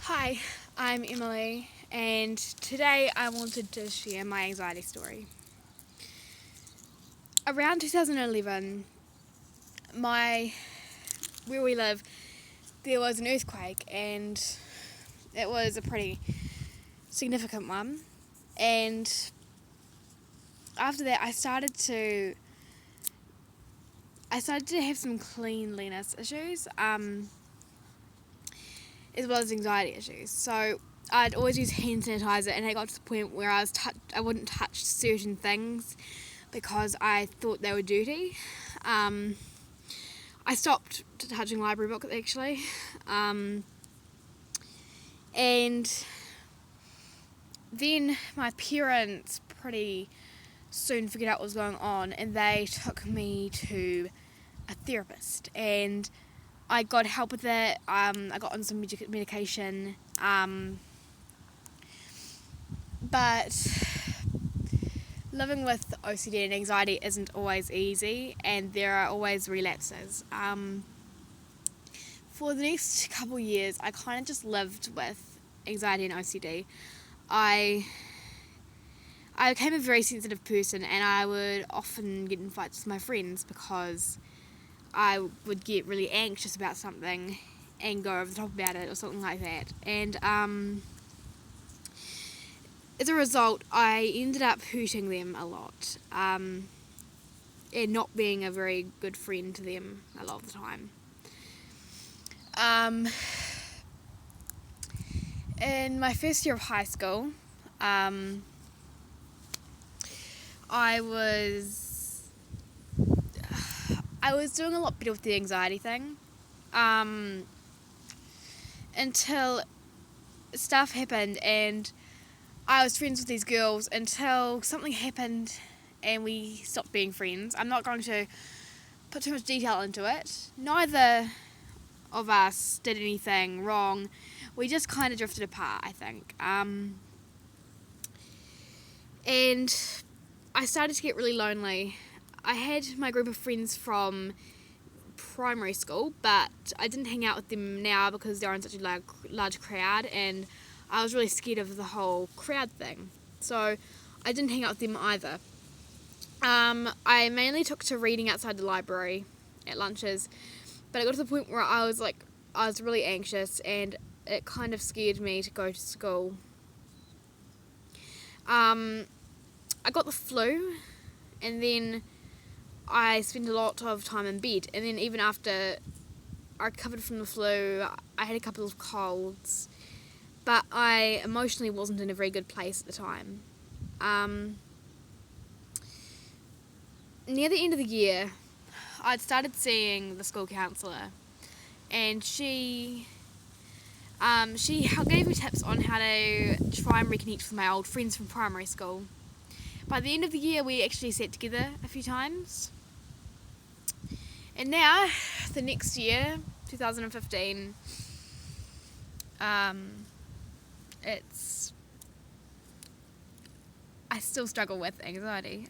Hi, I'm Emily, and today I wanted to share my anxiety story. Around 2011, where we live, there was an earthquake, and it was a pretty significant one. And after that, I started to have some cleanliness issues, as well as anxiety issues. So I'd always use hand sanitizer, and it got to the point where I wouldn't touch certain things because I thought they were dirty. I stopped touching library books actually, and then my parents pretty soon figured out what was going on, and they took me to a therapist, and I got help with it. I got on some medication, but living with OCD and anxiety isn't always easy, and there are always relapses. For the next couple years, I kind of just lived with anxiety and OCD. I became a very sensitive person, and I would often get in fights with my friends because I would get really anxious about something and go over the top about it or something like that. And as a result, I ended up hurting them a lot, and not being a very good friend to them a lot of the time. In my first year of high school, I was doing a lot better with the anxiety thing, until stuff happened, and I was friends with these girls until something happened and we stopped being friends. I'm not going to put too much detail into it. Neither of us did anything wrong. We just kind of drifted apart, I think. And I started to get really lonely. I had my group of friends from primary school, but I didn't hang out with them now because they're in such a large crowd, and I was really scared of the whole crowd thing. So I didn't hang out with them either. I mainly took to reading outside the library at lunches, but it got to the point where I was really anxious, and it kind of scared me to go to school. I got the flu, and then I spent a lot of time in bed, and then even after I recovered from the flu, I had a couple of colds, but I emotionally wasn't in a very good place at the time. Near the end of the year, I'd started seeing the school counsellor, and she gave me tips on how to try and reconnect with my old friends from primary school. By the end of the year, we actually sat together a few times. And now, the next year, 2015, I still struggle with anxiety.